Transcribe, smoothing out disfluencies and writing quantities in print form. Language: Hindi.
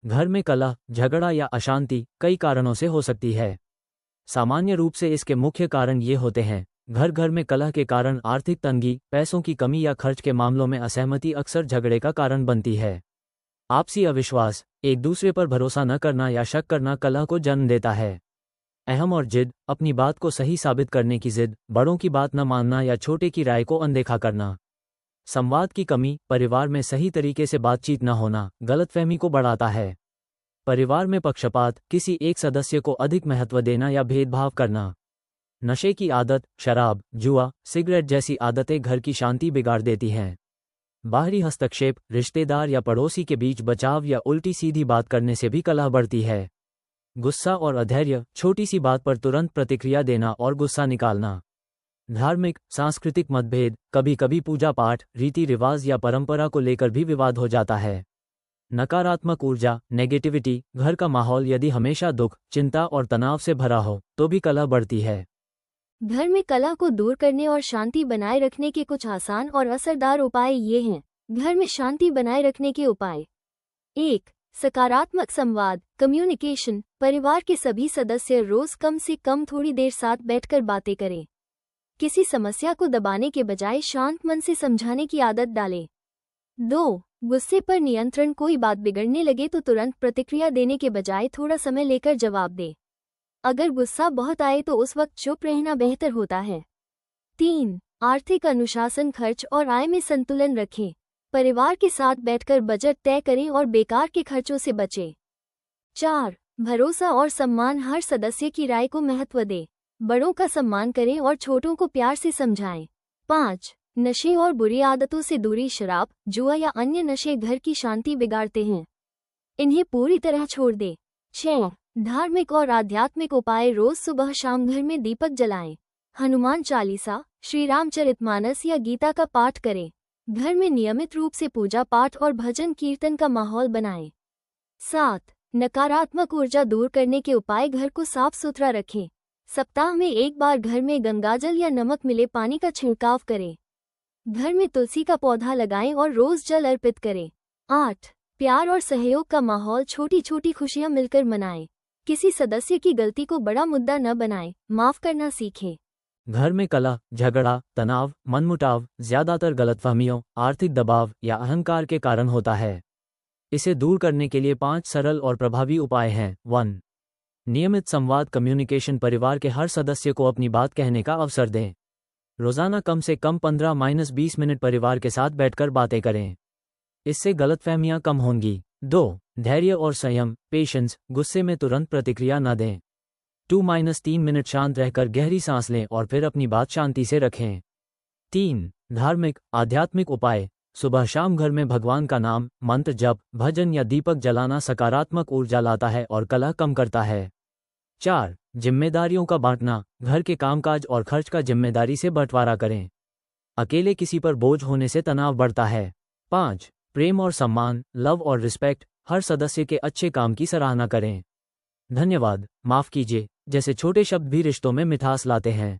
घर में कलह, झगड़ा या अशांति कई कारणों से हो सकती है। सामान्य रूप से इसके मुख्य कारण ये होते हैं। घर में कलह के कारण आर्थिक तंगी, पैसों की कमी या खर्च के मामलों में असहमति अक्सर झगड़े का कारण बनती है। आपसी अविश्वास, एक दूसरे पर भरोसा न करना या शक करना कलह को जन्म देता है। अहम और जिद, अपनी बात को सही साबित करने की जिद, बड़ों की बात न मानना या छोटे की राय को अनदेखा करना। संवाद की कमी, परिवार में सही तरीके से बातचीत न होना गलतफहमी को बढ़ाता है। परिवार में पक्षपात, किसी एक सदस्य को अधिक महत्व देना या भेदभाव करना। नशे की आदत, शराब, जुआ, सिगरेट जैसी आदतें घर की शांति बिगाड़ देती हैं। बाहरी हस्तक्षेप, रिश्तेदार या पड़ोसी के बीच बचाव या उल्टी सीधी बात करने से भी कलह बढ़ती है। गुस्सा और अधैर्य, छोटी सी बात पर तुरंत प्रतिक्रिया देना और गुस्सा निकालना। धार्मिक, सांस्कृतिक मतभेद, कभी कभी पूजा पाठ, रीति रिवाज या परंपरा को लेकर भी विवाद हो जाता है। नकारात्मक ऊर्जा, नेगेटिविटी, घर का माहौल यदि हमेशा दुख, चिंता और तनाव से भरा हो तो भी कलह बढ़ती है। घर में कलह को दूर करने और शांति बनाए रखने के कुछ आसान और असरदार उपाय ये हैं। घर में शांति बनाए रखने के उपाय। 1. सकारात्मक संवाद, कम्युनिकेशन। परिवार के सभी सदस्य रोज कम से कम थोड़ी देर साथ बैठकर बातें करें। किसी समस्या को दबाने के बजाय शांत मन से समझाने की आदत डालें। 2. गुस्से पर नियंत्रण। कोई बात बिगड़ने लगे तो तुरंत प्रतिक्रिया देने के बजाय थोड़ा समय लेकर जवाब दें। अगर गुस्सा बहुत आए तो उस वक्त चुप रहना बेहतर होता है। 3. आर्थिक अनुशासन। खर्च और आय में संतुलन रखें। परिवार के साथ बैठकर बजट तय करें और बेकार के खर्चों से बचें। 4. भरोसा और सम्मान। हर सदस्य की राय को महत्व दें। बड़ों का सम्मान करें और छोटों को प्यार से समझाएं। 5. नशे और बुरी आदतों से दूरी। शराब, जुआ या अन्य नशे घर की शांति बिगाड़ते हैं, इन्हें पूरी तरह छोड़ दें। 6. धार्मिक और आध्यात्मिक उपाय। रोज सुबह शाम घर में दीपक जलाएं। हनुमान चालीसा, श्री रामचरितमानस या गीता का पाठ करें। घर में नियमित रूप से पूजा पाठ और भजन कीर्तन का माहौल बनाएं। 7. नकारात्मक ऊर्जा दूर करने के उपाय। घर को साफ सुथरा रखें। सप्ताह में एक बार घर में गंगाजल या नमक मिले पानी का छिड़काव करें। घर में तुलसी का पौधा लगाएं और रोज जल अर्पित करें। 8. प्यार और सहयोग का माहौल। छोटी छोटी खुशियां मिलकर मनाएं। किसी सदस्य की गलती को बड़ा मुद्दा न बनाएं, माफ करना सीखें। घर में कलह, झगड़ा, तनाव, मनमुटाव ज्यादातर गलतफहमियों, आर्थिक दबाव या अहंकार के कारण होता है। इसे दूर करने के लिए 5 सरल और प्रभावी उपाय हैं। 1. नियमित संवाद, कम्युनिकेशन। परिवार के हर सदस्य को अपनी बात कहने का अवसर दें। रोजाना कम से कम 15-20 मिनट परिवार के साथ बैठकर बातें करें। इससे गलतफहमियां कम होंगी। 2. धैर्य और संयम, पेशेंस। गुस्से में तुरंत प्रतिक्रिया न दें। 2-3 मिनट शांत रहकर गहरी सांस लें और फिर अपनी बात शांति से रखें। 3. धार्मिक, आध्यात्मिक उपाय। सुबह शाम घर में भगवान का नाम, मंत्र जप, भजन या दीपक जलाना सकारात्मक ऊर्जा लाता है और कलह कम करता है। 4. जिम्मेदारियों का बांटना। घर के कामकाज और खर्च का जिम्मेदारी से बंटवारा करें। अकेले किसी पर बोझ होने से तनाव बढ़ता है। 5. प्रेम और सम्मान, लव और रिस्पेक्ट। हर सदस्य के अच्छे काम की सराहना करें। धन्यवाद, माफ कीजिए जैसे छोटे शब्द भी रिश्तों में मिठास लाते हैं।